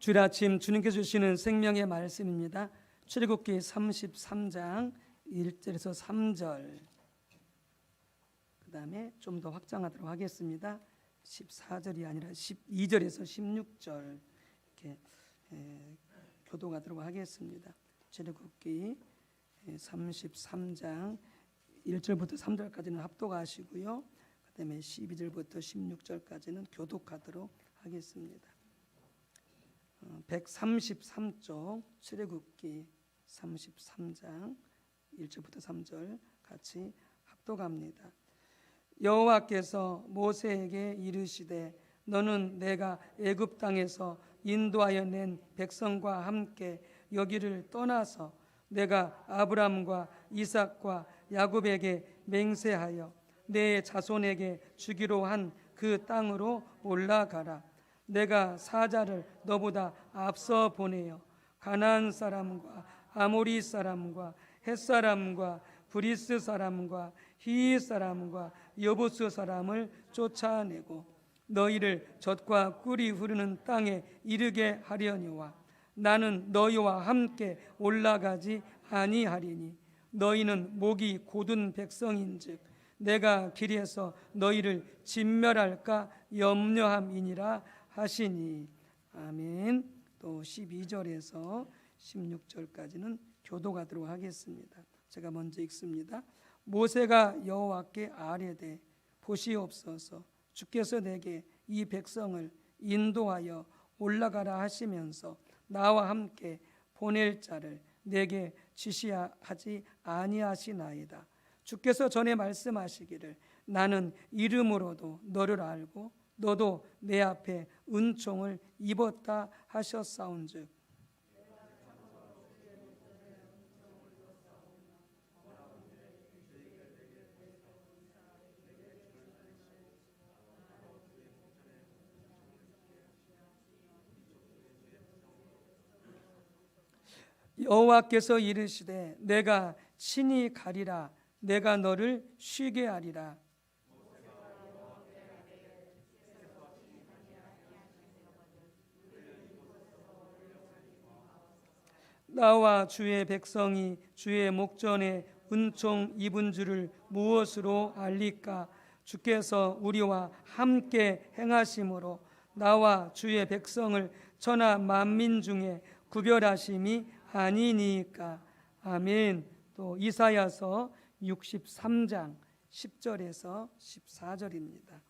주일 아침 주님께서 주시는 생명의 말씀입니다. 출애굽기 33장 1절에서 3절, 그 다음에 좀 더 확장하도록 하겠습니다. 14절이 아니라 12절에서 16절 이렇게 교독하도록 하겠습니다. 출애굽기 33장 1절부터 3절까지는 합독하시고요, 그 다음에 12절부터 16절까지는 교독하도록 하겠습니다. 133쪽 출애굽기 33장 1절부터 3절 같이 합독합니다. 여호와께서 모세에게 이르시되 너는 내가 애굽 땅에서 인도하여 낸 백성과 함께 여기를 떠나서 내가 아브람과 이삭과 야곱에게 맹세하여 내 자손에게 주기로 한 그 땅으로 올라가라. 내가 사자를 너보다 앞서 보내어 가나안 사람과 아모리 사람과 헷 사람과 브리스 사람과 히위 사람과 여부스 사람을 쫓아내고 너희를 젖과 꿀이 흐르는 땅에 이르게 하려니와 나는 너희와 함께 올라가지 아니하리니 너희는 목이 곧은 백성인즉 내가 길에서 너희를 진멸할까 염려함이니라 하시니. 아멘. 또 12절에서 16절까지는 교독하도록 하겠습니다. 제가 먼저 읽습니다. 모세가 여호와께 아뢰되 보시옵소서 주께서 내게 이 백성을 인도하여 올라가라 하시면서 나와 함께 보낼 자를 내게 지시하지 아니하시나이다. 주께서 전에 말씀하시기를 나는 이름으로도 너를 알고 너도 내 앞에 은총을 입었다 하셨사온즉 여호와께서 이르시되 내가 친히 가리라. 내가 너를 쉬게 하리라. 나와 주의 백성이 주의 목전에 은총 입은 줄을 무엇으로 알리까? 주께서 우리와 함께 행하심으로 나와 주의 백성을 천하 만민 중에 구별하심이 아니니까. 아멘. 또 이사야서 63장 10절에서 14절입니다.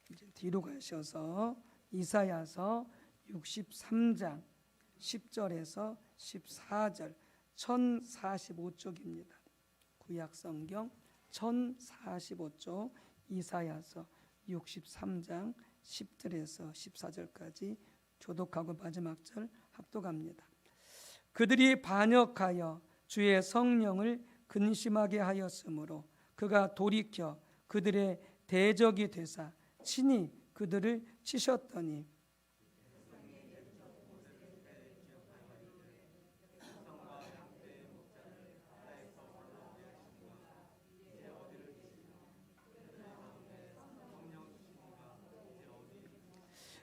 이제 뒤로 가셔서 이사야서 63장 10절에서 14절 1045쪽입니다. 구약성경 1045쪽 이사야서 63장 10절에서 14절까지 교독하고 마지막 절 합독합니다. 그들이 반역하여 주의 성령을 근심하게 하였으므로 그가 돌이켜 그들의 대적이 되사 친히 그들을 치셨더니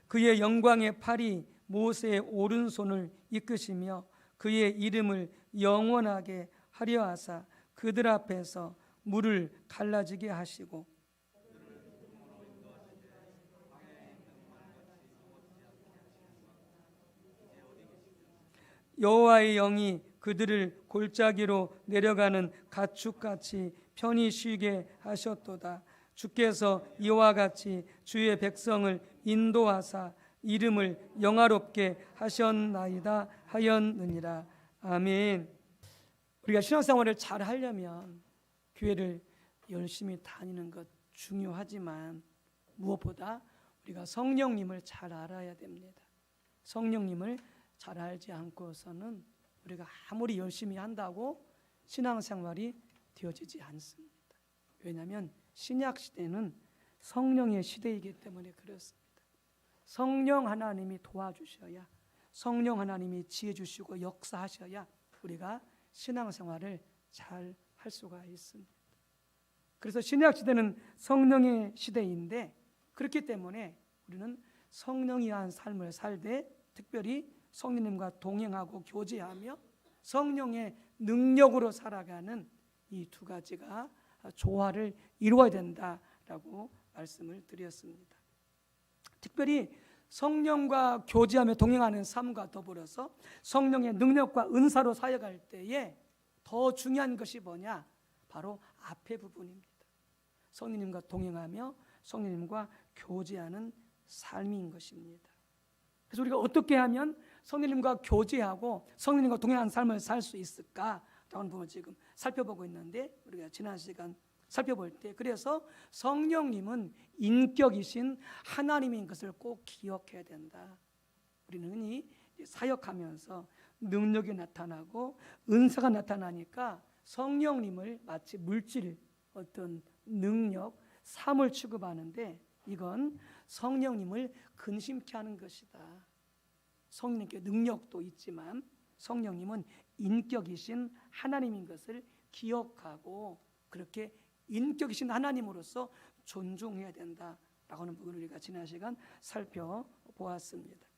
그의 영광의 팔이 모세의 오른손을 이끄시며 그의 이름을 영원하게 하려 하사 그들 앞에서 물을 갈라지게 하시고 여호와의 영이 그들을 골짜기로 내려가는 가축같이 편히 쉬게 하셨도다. 주께서 이와 같이 주의 백성을 인도하사 이름을 영화롭게 하셨나이다 하였느니라. 아멘. 우리가 신앙생활을 잘 하려면 교회를 열심히 다니는 것 중요하지만 무엇보다 우리가 성령님을 잘 알아야 됩니다. 성령님을 잘 알지 않고서는 우리가 아무리 열심히 한다고 신앙생활이 되어지지 않습니다. 왜냐하면 신약 시대는 성령의 시대이기 때문에 그렇습니다. 성령 하나님이 도와주셔야, 성령 하나님이 지혜 주시고 역사하셔야 우리가 신앙생활을 잘 할 수가 있습니다. 그래서 신약 시대는 성령의 시대인데 그렇기 때문에 우리는 성령이 한 삶을 살되 특별히 성령님과 동행하고 교제하며 성령의 능력으로 살아가는 이 두 가지가 조화를 이루어야 된다라고 말씀을 드렸습니다. 특별히 성령과 교제하며 동행하는 삶과 더불어서 성령의 능력과 은사로 사역할 때에 더 중요한 것이 뭐냐? 바로 앞에 부분입니다. 성령님과 동행하며 성령님과 교제하는 삶인 것입니다. 그래서 우리가 어떻게 하면 성령님과 교제하고 성령님과 동행하는 삶을 살 수 있을까라는 부분을 지금 살펴보고 있는데, 우리가 지난 시간 살펴볼 때 그래서 성령님은 인격이신 하나님인 것을 꼭 기억해야 된다. 우리는 흔히 사역하면서 능력이 나타나고 은사가 나타나니까 성령님을 마치 물질, 어떤 능력, 삶을 취급하는데 이건 성령님을 근심케 하는 것이다. 성령님께 능력도 있지만 성령님은 인격이신 하나님인 것을 기억하고 그렇게 인격이신 하나님으로서 존중해야 된다라고 하는 부분을 우리가 지난 시간 살펴보았습니다.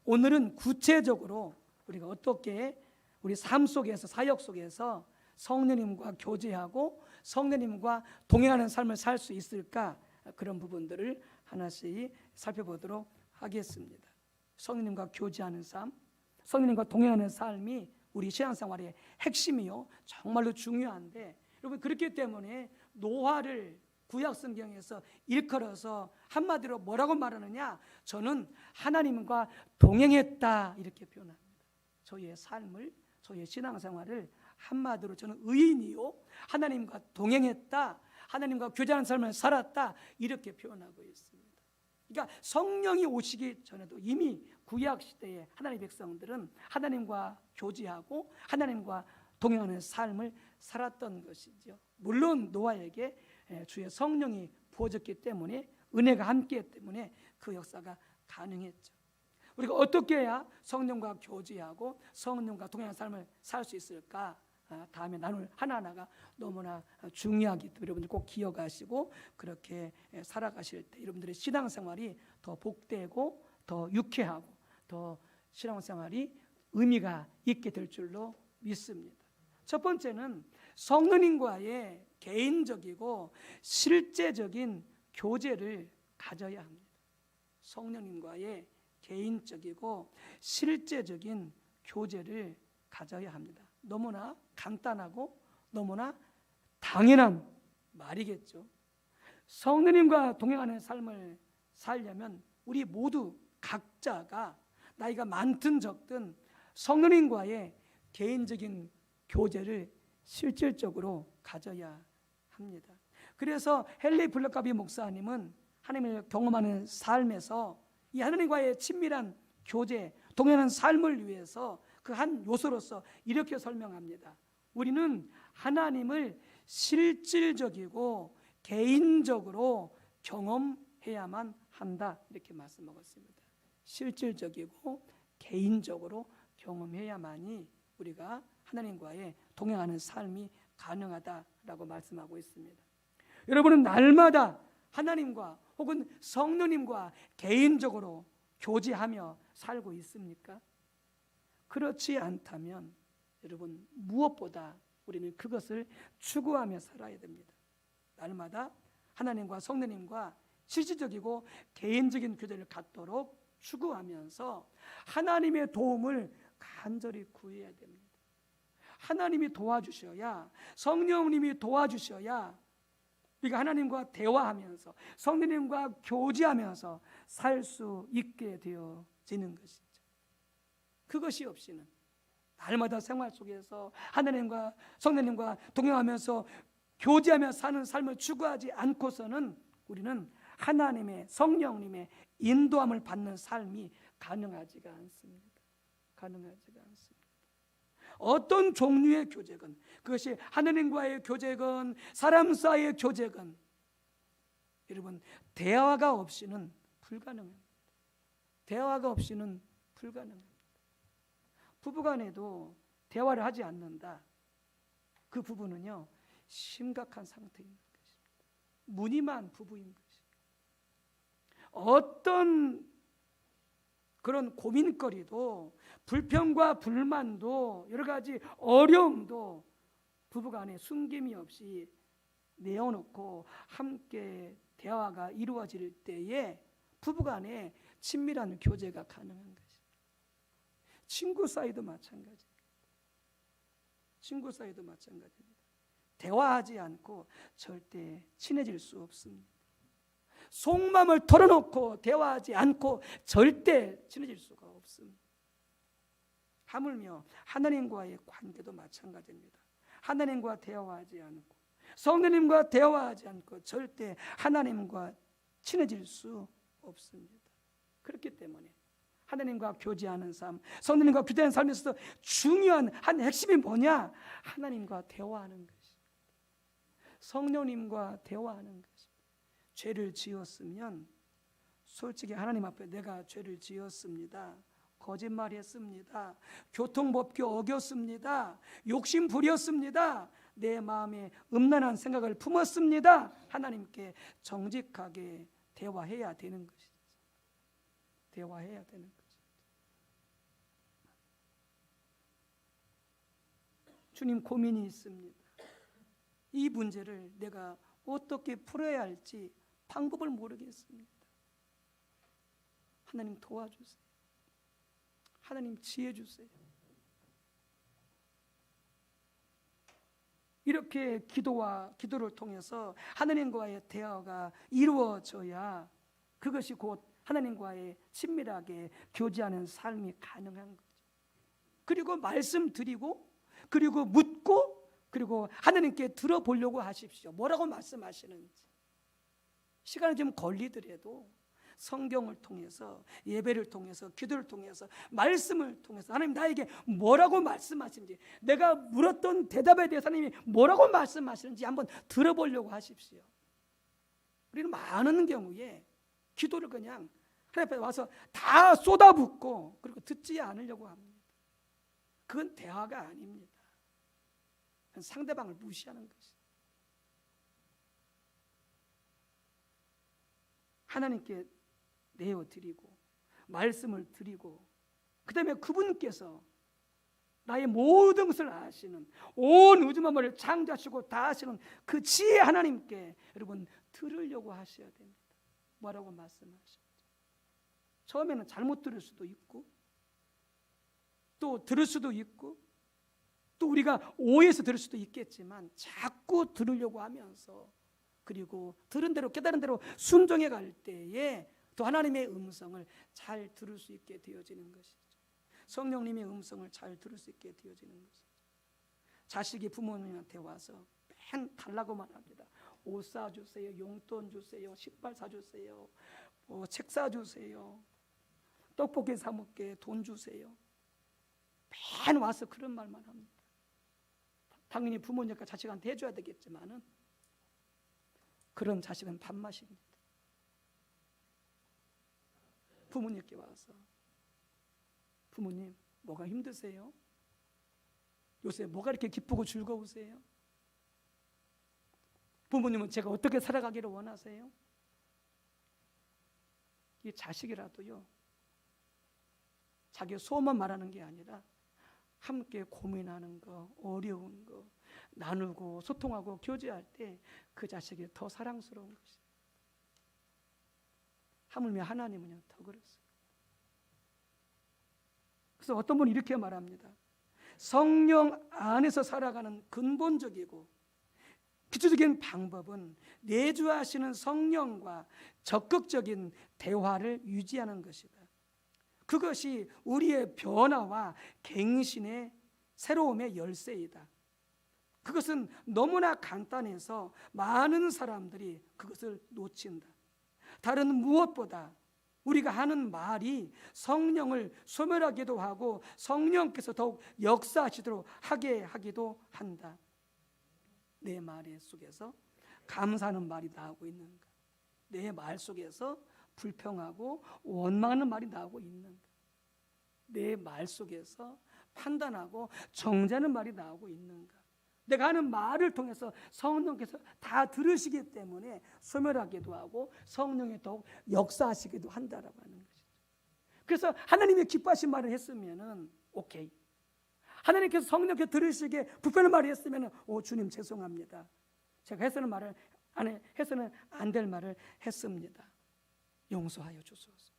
오늘은 구체적으로 우리가 어떻게 우리 삶 속에서 사역 속에서 성령님과 교제하고 성령님과 동행하는 삶을 살 수 있을까, 그런 부분들을 하나씩 살펴보도록 하겠습니다. 성령님과 교제하는 삶, 성령님과 동행하는 삶이 우리 신앙생활의 핵심이요 정말로 중요한데, 여러분 그렇기 때문에 노화를 구약 성경에서 일컬어서 한마디로 뭐라고 말하느냐? 저는 하나님과 동행했다 이렇게 표현합니다. 저의 삶을, 저의 신앙생활을 한마디로 저는 의인이요 하나님과 동행했다, 하나님과 교제하는 삶을 살았다 이렇게 표현하고 있습니다. 그러니까 성령이 오시기 전에도 이미 구약 시대의 하나님의 백성들은 하나님과 교제하고 하나님과 동행하는 삶을 살았던 것이죠. 물론 노아에게 주의 성령이 부어졌기 때문에, 은혜가 함께했기 때문에 그 역사가 가능했죠. 우리가 어떻게 해야 성령과 교제하고 성령과 동행하는 삶을 살 수 있을까? 다음에 나눌 하나하나가 너무나 중요하기 때문에 여러분들 꼭 기억하시고 그렇게 살아가실 때 여러분들의 신앙생활이 더 복되고 더 유쾌하고 더 신앙생활이 의미가 있게 될 줄로 믿습니다. 첫 번째는 성령님과의 개인적이고 실제적인 교제를 가져야 합니다. 성령님과의 개인적이고 실제적인 교제를 가져야 합니다. 너무나 간단하고 너무나 당연한 말이겠죠. 성령님과 동행하는 삶을 살려면 우리 모두 각자가 나이가 많든 적든 성령님과의 개인적인 교제를 실질적으로 가져야 합니다. 그래서 헨리 블랙카비 목사님은 하나님을 경험하는 삶에서 이 하나님과의 친밀한 교제, 동행하는 삶을 위해서 그 한 요소로서 이렇게 설명합니다. 우리는 하나님을 실질적이고 개인적으로 경험해야만 한다 이렇게 말씀하고 있습니다. 실질적이고 개인적으로 경험해야만이 우리가 하나님과의 동행하는 삶이 가능하다라고 말씀하고 있습니다. 여러분은 날마다 하나님과 혹은 성령님과 개인적으로 교제하며 살고 있습니까? 그렇지 않다면 여러분 무엇보다 우리는 그것을 추구하며 살아야 됩니다. 날마다 하나님과 성령님과 실질적이고 개인적인 교제를 갖도록 추구하면서 하나님의 도움을 간절히 구해야 됩니다. 하나님이 도와주셔야, 성령님이 도와주셔야 우리가 하나님과 대화하면서 성령님과 교제하면서 살 수 있게 되어지는 것이죠. 그것이 없이는 날마다 생활 속에서 하나님과 성령님과 동행하면서 교제하며 사는 삶을 추구하지 않고서는 우리는 하나님의 성령님의 인도함을 받는 삶이 가능하지가 않습니다. 가능하지가 않습니다. 어떤 종류의 교제건, 그것이 하나님과의 교제건 사람 사이의 교제건, 여러분 대화가 없이는 불가능합니다. 대화가 없이는 불가능합니다. 부부간에도 대화를 하지 않는다. 그 부부는요 심각한 상태인 것입니다. 무늬만 부부인 것입니다. 어떤 그런 고민거리도, 불평과 불만도, 여러 가지 어려움도 부부간에 숨김이 없이 내어놓고 함께 대화가 이루어질 때에 부부간에 친밀한 교제가 가능한 것입니다. 친구 사이도 마찬가지입니다. 친구 사이도 마찬가지입니다. 대화하지 않고 절대 친해질 수 없습니다. 속마음을 털어놓고 대화하지 않고 절대 친해질 수가 없습니다. 하물며 하나님과의 관계도 마찬가지입니다. 하나님과 대화하지 않고, 성령님과 대화하지 않고 절대 하나님과 친해질 수 없습니다. 그렇기 때문에 하나님과 교제하는 삶, 성령님과 교제하는 삶에서 중요한 한 핵심이 뭐냐? 하나님과 대화하는 것입니다. 성령님과 대화하는 것입니다. 죄를 지었으면 솔직히 하나님 앞에 내가 죄를 지었습니다, 거짓말했습니다, 교통법규 어겼습니다, 욕심 부렸습니다, 내 마음에 음란한 생각을 품었습니다, 하나님께 정직하게 대화해야 되는 것이죠. 대화해야 되는 것이죠. 주님, 고민이 있습니다. 이 문제를 내가 어떻게 풀어야 할지 방법을 모르겠습니다. 하나님 도와주세요. 하나님 지혜 주세요. 이렇게 기도를 통해서 하나님과의 대화가 이루어져야 그것이 곧 하나님과의 친밀하게 교제하는 삶이 가능한 거죠. 그리고 말씀드리고, 그리고 묻고, 그리고 하나님께 들어보려고 하십시오. 뭐라고 말씀하시는지. 시간이 좀 걸리더라도 성경을 통해서, 예배를 통해서, 기도를 통해서, 말씀을 통해서 하나님 나에게 뭐라고 말씀하시는지, 내가 물었던 대답에 대해서 하나님이 뭐라고 말씀하시는지 한번 들어보려고 하십시오. 우리는 많은 경우에 기도를 그냥 하나님 앞에 와서 다 쏟아붓고 그리고 듣지 않으려고 합니다. 그건 대화가 아닙니다. 상대방을 무시하는 것이. 하나님께 내어드리고 말씀을 드리고, 그 다음에 그분께서 나의 모든 것을 아시는, 온 우주 만물을 창조하시고 다 아시는 그 지혜 하나님께 여러분 들으려고 하셔야 됩니다. 뭐라고 말씀하셨죠? 처음에는 잘못 들을 수도 있고, 또 들을 수도 있고, 또 우리가 오해해서 들을 수도 있겠지만 자꾸 들으려고 하면서, 그리고 들은 대로 깨달은 대로 순종해 갈 때에 또 하나님의 음성을 잘 들을 수 있게 되어지는 것이죠. 성령님의 음성을 잘 들을 수 있게 되어지는 것이죠. 자식이 부모님한테 와서 맨 달라고만 합니다. 옷 사주세요, 용돈 주세요, 식발 사주세요, 책 사주세요, 떡볶이 사 먹게 돈 주세요. 맨 와서 그런 말만 합니다. 당연히 부모님과 자식한테 해줘야 되겠지만은 그런 자식은 밥맛입니다. 부모님께 와서 부모님 뭐가 힘드세요? 요새 뭐가 이렇게 기쁘고 즐거우세요? 부모님은 제가 어떻게 살아가기를 원하세요? 이 자식이라도요, 자기 소원만 말하는 게 아니라 함께 고민하는 거, 어려운 거 나누고 소통하고 교제할 때 그 자식이 더 사랑스러운 것이에요. 하물며 하나님은요 더 그렇습니다. 그래서 어떤 분이 이렇게 말합니다. 성령 안에서 살아가는 근본적이고 기초적인 방법은 내주하시는 성령과 적극적인 대화를 유지하는 것이다. 그것이 우리의 변화와 갱신의 새로움의 열쇠이다. 그것은 너무나 간단해서 많은 사람들이 그것을 놓친다. 다른 무엇보다 우리가 하는 말이 성령을 소멸하기도 하고 성령께서 더욱 역사하시도록 하게 하기도 한다. 내 말 속에서 감사하는 말이 나오고 있는가? 내 말 속에서 불평하고 원망하는 말이 나오고 있는가? 내 말 속에서 판단하고 정죄하는 말이 나오고 있는가? 내가 하는 말을 통해서 성령께서 다 들으시기 때문에 소멸하기도 하고 성령이 더욱 역사하시기도 한다라고 하는 것이죠. 그래서 하나님이 기뻐하신 말을 했으면은 오케이. 하나님께서 성령께 들으시기에 불편한 말을 했으면은 주님 죄송합니다. 제가 해서는 안 될 말을 했습니다. 용서하여 주소서.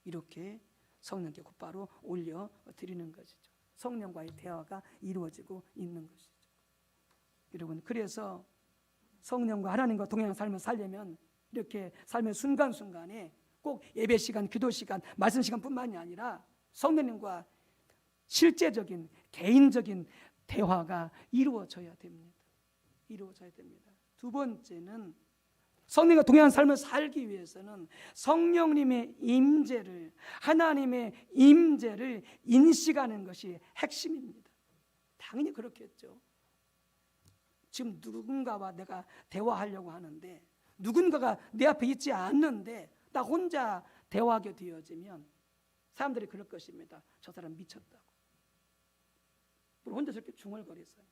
이렇게 성령께 곧바로 올려 드리는 것이죠. 성령과의 대화가 이루어지고 있는 것이죠. 여러분, 그래서 성령과 하나님과 동행하는 삶을 살려면 이렇게 삶의 순간순간에 꼭 예배 시간, 기도 시간, 말씀 시간뿐만이 아니라 성령님과 실제적인 개인적인 대화가 이루어져야 됩니다. 이루어져야 됩니다. 두 번째는 성령과 동행하는 삶을 살기 위해서는 성령님의 임재를, 하나님의 임재를 인식하는 것이 핵심입니다. 당연히 그렇겠죠. 지금 누군가와 내가 대화하려고 하는데 누군가가 내 앞에 있지 않는데 나 혼자 대화하게 되어지면 사람들이 그럴 것입니다. 저 사람 미쳤다고. 혼자 저렇게 중얼거리세요.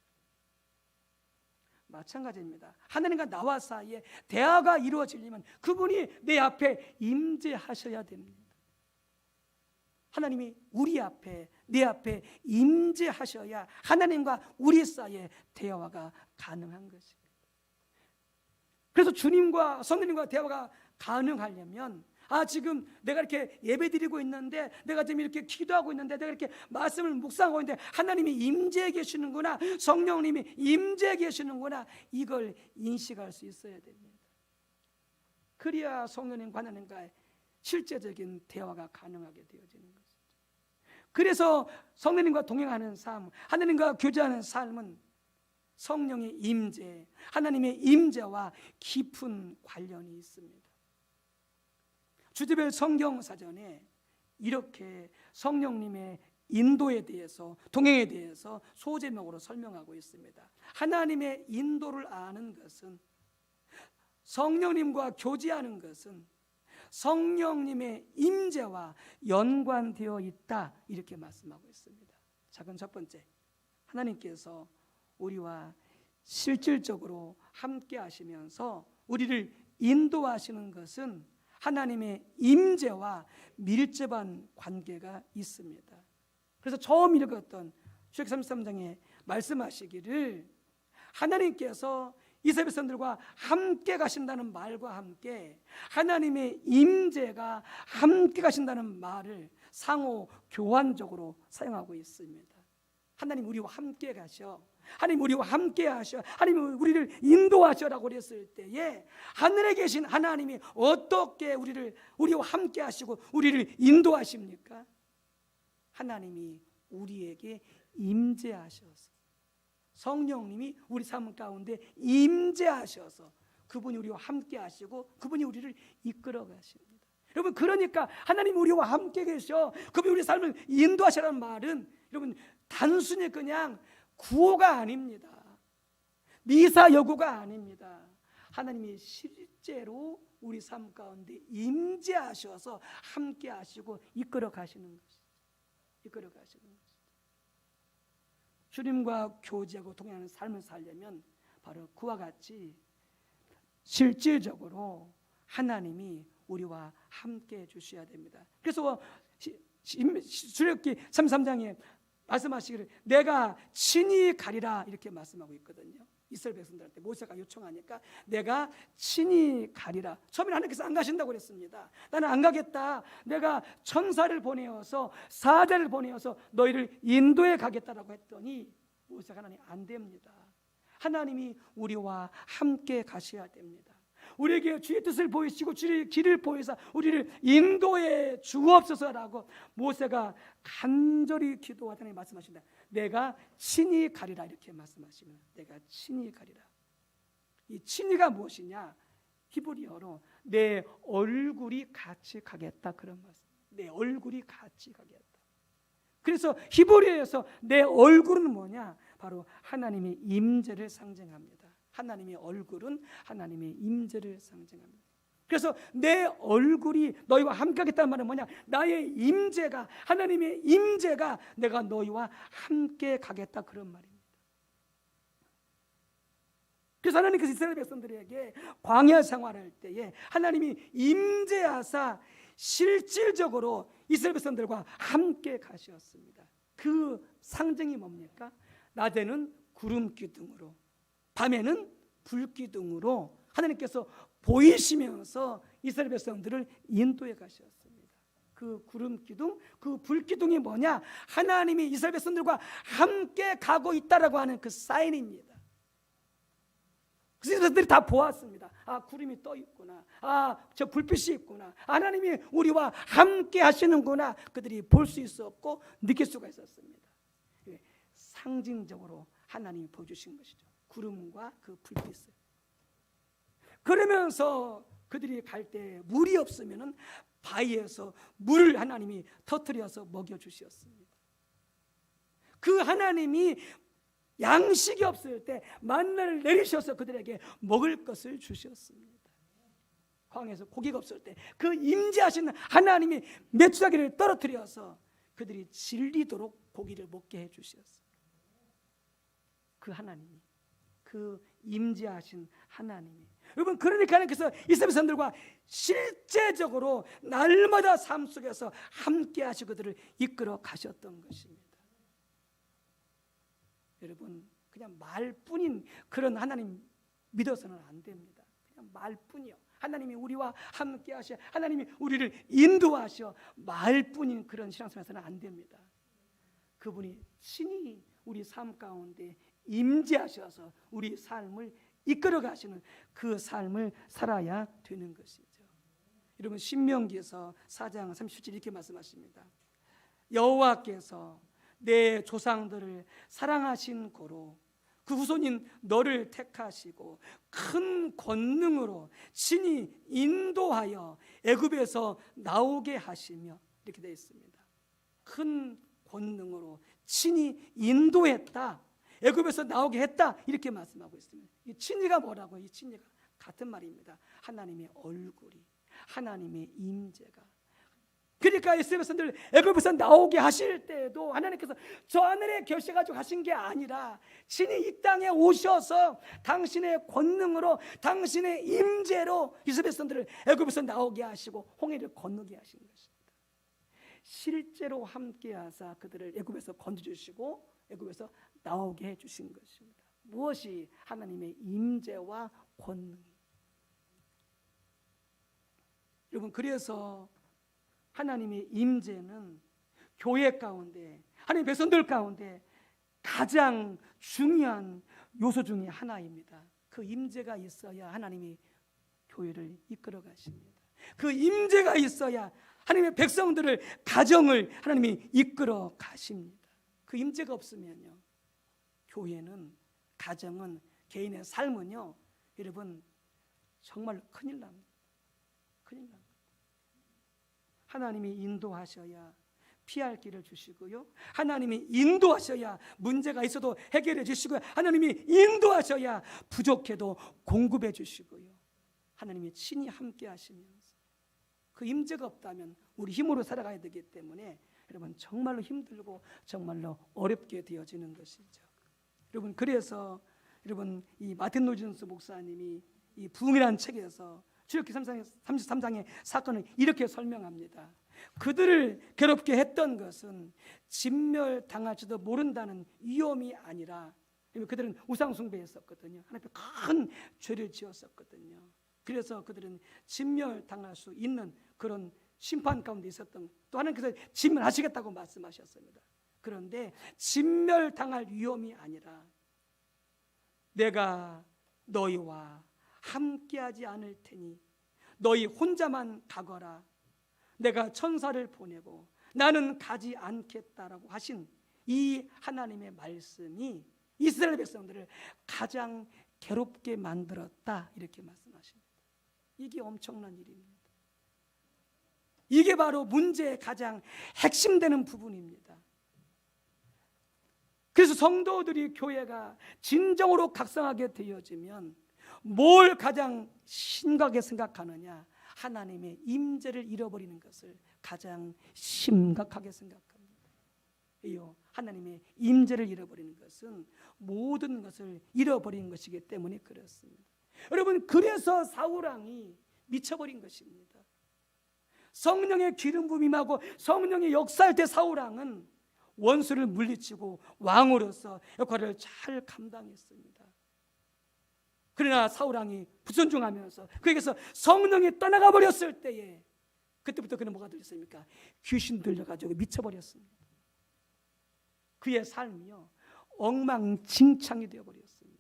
마찬가지입니다. 하나님과 나와 사이에 대화가 이루어지려면 그분이 내 앞에 임재하셔야 됩니다. 하나님이 우리 앞에, 내 앞에 임재하셔야 하나님과 우리 사이에 대화가 가능한 것입니다. 그래서 주님과 성령님과 대화가 가능하려면 지금 내가 이렇게 예배드리고 있는데, 내가 지금 이렇게 기도하고 있는데, 내가 이렇게 말씀을 묵상하고 있는데 하나님이 임재해 계시는구나, 성령님이 임재해 계시는구나, 이걸 인식할 수 있어야 됩니다. 그래야 성령님과 하나님과의 실제적인 대화가 가능하게 되어지는 것이죠. 그래서 성령님과 동행하는 삶, 하나님과 교제하는 삶은 성령의 임재, 하나님의 임재와 깊은 관련이 있습니다. 주제별 성경사전에 이렇게 성령님의 인도에 대해서, 동행에 대해서 소제목으로 설명하고 있습니다. 하나님의 인도를 아는 것은, 성령님과 교제하는 것은 성령님의 임재와 연관되어 있다, 이렇게 말씀하고 있습니다. 자, 그럼 첫 번째, 하나님께서 우리와 실질적으로 함께 하시면서 우리를 인도하시는 것은 하나님의 임재와 밀접한 관계가 있습니다. 그래서 처음 읽었던 출애굽기 33장에 말씀하시기를 하나님께서 이스라엘 백성들과 함께 가신다는 말과 함께 하나님의 임재가 함께 가신다는 말을 상호 교환적으로 사용하고 있습니다. 하나님 우리와 함께 가셔, 하나님 우리와 함께 하셔, 하나님 우리를 인도하셔라고 그랬을 때에 하늘에 계신 하나님이 어떻게 우리와 함께 하시고 우리를 인도하십니까? 하나님이 우리에게 임재하셔서, 성령님이 우리 삶 가운데 임재하셔서 그분이 우리와 함께 하시고 그분이 우리를 이끌어 가십니다. 여러분, 그러니까 하나님 우리와 함께 계셔, 그분이 우리 삶을 인도하시라는 말은 여러분 단순히 그냥 구호가 아닙니다. 미사 여구가 아닙니다. 하나님이 실제로 우리 삶 가운데 임재하셔서 함께 하시고 이끌어 가시는 것이죠. 이끌어 가시는 것이죠. 주님과 교제하고 동행하는 삶을 살려면 바로 그와 같이 실질적으로 하나님이 우리와 함께 해 주셔야 됩니다. 그래서 출애굽기 33장에 말씀하시기를 내가 친히 가리라, 이렇게 말씀하고 있거든요. 이스라엘 백성들한테 모세가 요청하니까 내가 친히 가리라. 처음에 하나님께서 안 가신다고 그랬습니다. 나는 안 가겠다. 내가 천사를 보내어서, 사자를 보내어서 너희를 인도해 가겠다라고 했더니 모세가 하나님 안 됩니다. 하나님이 우리와 함께 가셔야 됩니다. 우리에게 주의 뜻을 보이시고 주의 길을 보이사 우리를 인도해 주옵소서라고 모세가 간절히 기도하더니 말씀하신다. 내가 친히 가리라, 이렇게 말씀하시면 내가 친히 가리라. 이 친히가 무엇이냐? 히브리어로 내 얼굴이 같이 가겠다, 그런 말씀. 내 얼굴이 같이 가겠다. 그래서 히브리어에서 내 얼굴은 뭐냐? 바로 하나님의 임재를 상징합니다. 하나님의 얼굴은 하나님의 임재를 상징합니다. 그래서 내 얼굴이 너희와 함께 하겠다는 말은 뭐냐? 나의 임재가, 하나님의 임재가 내가 너희와 함께 가겠다, 그런 말입니다. 그래서 하나님께서 이스라엘 백성들에게 광야 생활할 때에 하나님이 임재하사 실질적으로 이스라엘 백성들과 함께 가셨습니다. 그 상징이 뭡니까? 낮에는 구름 기둥으로, 밤에는 불 기둥으로 하나님께서 보이시면서 이스라엘 백성들을 인도해 가셨습니다. 그 구름 기둥, 그 불 기둥이 뭐냐? 하나님이 이스라엘 백성들과 함께 가고 있다라고 하는 그 사인입니다. 그래서 이스라엘들이 다 보았습니다. 아, 구름이 떠 있구나. 아, 저 불빛이 있구나. 하나님이 우리와 함께 하시는구나. 그들이 볼 수 있었고 느낄 수가 있었습니다. 상징적으로 하나님이 보여주신 것이죠. 구름과 그 불빛을. 그러면서 그들이 갈 때 물이 없으면은 바위에서 물을 하나님이 터뜨려서 먹여주셨습니다. 그 하나님이 양식이 없을 때 만나를 내리셔서 그들에게 먹을 것을 주셨습니다. 광야에서 고기가 없을 때 그 임재하신 하나님이 메추라기를 떨어뜨려서 그들이 질리도록 고기를 먹게 해주셨습니다. 그 하나님이, 그 임재하신 하나님이. 여러분, 그러니까 하나님께서 이스라엘 사람들과 실제적으로 날마다 삶 속에서 함께 하시고 그들을 이끌어 가셨던 것입니다. 여러분, 그냥 말뿐인 그런 하나님 믿어서는 안 됩니다. 그냥 말뿐이요. 하나님이 우리와 함께 하셔, 하나님이 우리를 인도하셔, 말뿐인 그런 신앙생활에서는 안 됩니다. 그분이 친히 우리 삶 가운데 임재하셔서 우리 삶을 이끌어 가시는 그 삶을 살아야 되는 것이죠. 여러분, 신명기에서 4장 37절 이렇게 말씀하십니다. 여호와께서 내 조상들을 사랑하신 고로 그 후손인 너를 택하시고 큰 권능으로 친히 인도하여 애굽에서 나오게 하시며, 이렇게 되어 있습니다. 큰 권능으로 친히 인도했다, 애굽에서 나오게 했다, 이렇게 말씀하고 있습니다. 이 친히가 뭐라고? 이 친히가 같은 말입니다. 하나님의 얼굴이, 하나님의 임재가. 그러니까 이스라엘 백성들 애굽에서 나오게 하실 때에도 하나님께서 저 하늘에 계셔가지고 하신 게 아니라 친히 이 땅에 오셔서 당신의 권능으로, 당신의 임재로 이스라엘 백성들을 애굽에서 나오게 하시고 홍해를 건너게 하신 것입니다. 실제로 함께하사 그들을 애굽에서 건져주시고 애굽에서 나오게 해주신 것입니다. 무엇이? 하나님의 임재와 권능이. 여러분, 그래서 하나님의 임재는 교회 가운데, 하나님의 백성들 가운데 가장 중요한 요소 중에 하나입니다. 그 임재가 있어야 하나님이 교회를 이끌어 가십니다. 그 임재가 있어야 하나님의 백성들을, 가정을 하나님이 이끌어 가십니다. 그 임재가 없으면요, 교회는, 가정은, 개인의 삶은요, 여러분 정말 큰일 납니다. 큰일 납니다. 하나님이 인도하셔야 피할 길을 주시고요, 하나님이 인도하셔야 문제가 있어도 해결해 주시고요, 하나님이 인도하셔야 부족해도 공급해 주시고요, 하나님이 친히 함께 하시면서 그 임재가 없다면 우리 힘으로 살아가야 되기 때문에 여러분 정말로 힘들고 정말로 어렵게 되어지는 것이죠. 여러분, 그래서 여러분 이 마틴 노진스 목사님이 이 부흥이라는 책에서 출애굽기 33장의 사건을 이렇게 설명합니다. 그들을 괴롭게 했던 것은 진멸당할지도 모른다는 위험이 아니라, 그들은 우상숭배했었거든요. 하나님 앞에 큰 죄를 지었었거든요. 그래서 그들은 진멸당할 수 있는 그런 심판 가운데 있었던, 또 하나님께서 진멸하시겠다고 말씀하셨습니다. 그런데 진멸당할 위험이 아니라 내가 너희와 함께하지 않을 테니 너희 혼자만 가거라, 내가 천사를 보내고 나는 가지 않겠다라고 하신 이 하나님의 말씀이 이스라엘 백성들을 가장 괴롭게 만들었다, 이렇게 말씀하십니다. 이게 엄청난 일입니다. 이게 바로 문제의 가장 핵심되는 부분입니다. 그래서 성도들이, 교회가 진정으로 각성하게 되어지면 뭘 가장 심각하게 생각하느냐? 하나님의 임재를 잃어버리는 것을 가장 심각하게 생각합니다. 이요, 하나님의 임재를 잃어버리는 것은 모든 것을 잃어버리는 것이기 때문에 그렇습니다. 여러분, 그래서 사울 왕이 미쳐버린 것입니다. 성령의 기름 부음이 임하고 성령의 역사할 때 사울왕은 원수를 물리치고 왕으로서 역할을 잘 감당했습니다. 그러나 사울왕이 불순종하면서 그에게서 성령이 떠나가 버렸을 때에 그때부터 그는 뭐가 들렸습니까? 귀신 들려가지고 미쳐버렸습니다. 그의 삶이요 엉망진창이 되어버렸습니다.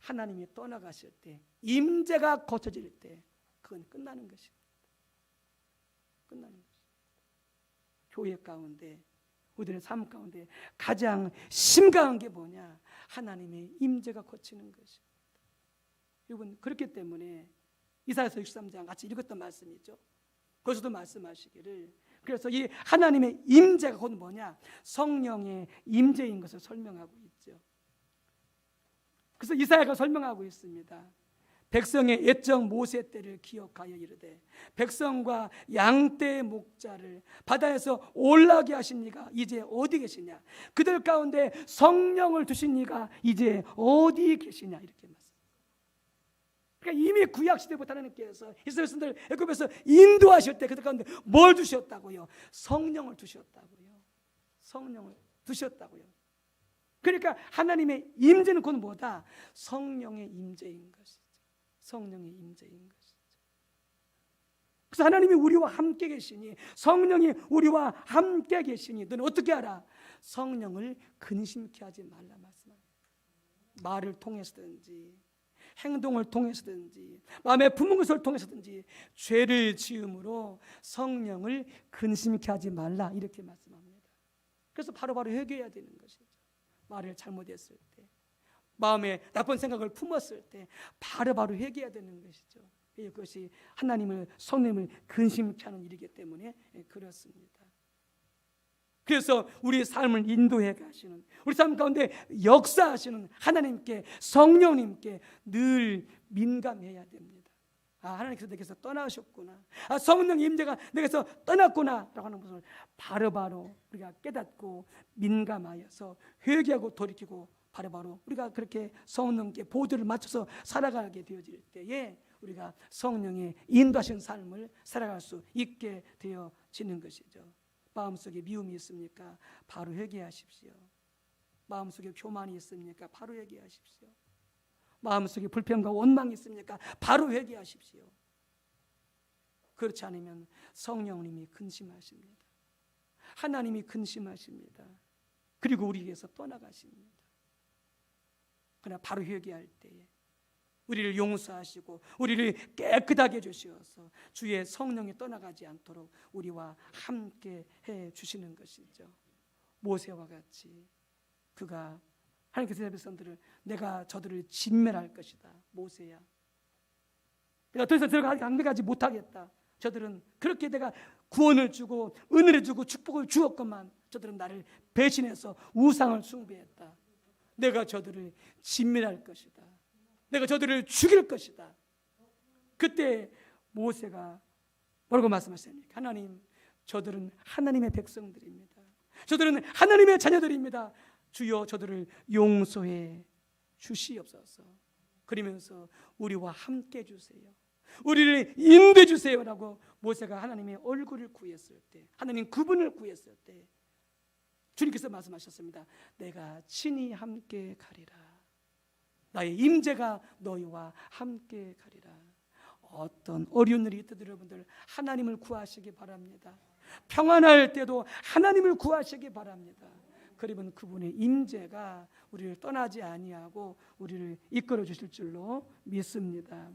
하나님이 떠나가실 때, 임재가 거쳐질 때 그건 끝나는 것입니다. 끝나는 것입니다. 교회 가운데, 우리들의 삶 가운데 가장 심각한 게 뭐냐? 하나님의 임재가 거치는 것입니다. 여러분, 그렇기 때문에 이사야서 63장 같이 읽었던 말씀이죠. 거기서도 말씀하시기를, 그래서 이 하나님의 임재가 곧 뭐냐? 성령의 임재인 것을 설명하고 있죠. 그래서 이사야가 설명하고 있습니다. 백성의 옛적 모세 때를 기억하여 이르되 백성과 양떼의 목자를 바다에서 올라게 하신 이가 이제 어디 계시냐? 그들 가운데 성령을 두신 이가 이제 어디 계시냐? 이렇게 말씀. 그러니까 이미 구약 시대부터 하나님께서 이스라엘 백성들 애굽에서 인도하실 때 그들 가운데 뭘 두셨다고요? 성령을 두셨다고요. 성령을 두셨다고요. 그러니까 하나님의 임재는 곧 뭐다? 성령의 임재인 것이죠. 성령의 임재인 것이죠. 그래서 하나님이 우리와 함께 계시니, 성령이 우리와 함께 계시니 너는 어떻게 알아? 성령을 근심케 하지 말라 말씀합니다. 말을 통해서든지 행동을 통해서든지 마음의 품은 것을 통해서든지 죄를 지음으로 성령을 근심케 하지 말라 이렇게 말씀합니다. 그래서 바로바로 회개해야 되는 것이죠. 말을 잘못했을 때, 마음에 나쁜 생각을 품었을 때 바로바로 회개해야 되는 것이죠. 그것이 하나님을, 성령을 근심케 하는 일이기 때문에 그렇습니다. 그래서 우리의 삶을 인도해 가시는, 우리 삶 가운데 역사하시는 하나님께, 성령님께 늘 민감해야 됩니다. 아, 하나님께서 내게서 떠나셨구나, 아, 성령 임재가 내게서 떠났구나 라고 하는 것을 바로바로 우리가 깨닫고 민감하여서 회개하고 돌이키고 바로바로 우리가 그렇게 성령께 보조를 맞춰서 살아가게 되어질 때에 우리가 성령의 인도하신 삶을 살아갈 수 있게 되어지는 것이죠. 마음속에 미움이 있습니까? 바로 회개하십시오. 마음속에 교만이 있습니까? 바로 회개하십시오. 마음속에 불평과 원망이 있습니까? 바로 회개하십시오. 그렇지 않으면 성령님이 근심하십니다. 하나님이 근심하십니다. 그리고 우리에게서 떠나가십니다. 그러나 바로 회개할 때에 우리를 용서하시고 우리를 깨끗하게 해주셔서 주의 성령이 떠나가지 않도록 우리와 함께 해주시는 것이죠. 모세와 같이 그가 하나님께서 백성들을 내가 저들을 진멸할 것이다. 모세야, 내가 더 이상 강대하지 못하겠다. 저들은 그렇게 내가 구원을 주고 은혜를 주고 축복을 주었건만 저들은 나를 배신해서 우상을 숭배했다. 내가 저들을 진멸할 것이다. 내가 저들을 죽일 것이다. 그때 모세가 뭐라고 말씀하셨습니까? 하나님, 저들은 하나님의 백성들입니다. 저들은 하나님의 자녀들입니다. 주여 저들을 용서해 주시옵소서. 그러면서 우리와 함께 해주세요. 우리를 인도해 주세요라고 모세가 하나님의 얼굴을 구했을 때, 하나님 그분을 구했을 때 주님께서 말씀하셨습니다. 내가 친히 함께 가리라. 나의 임재가 너희와 함께 가리라. 어떤 어려운 일이 있든 여러분들 하나님을 구하시기 바랍니다. 평안할 때도 하나님을 구하시기 바랍니다. 그러면 그분의 임재가 우리를 떠나지 아니하고 우리를 이끌어 주실 줄로 믿습니다.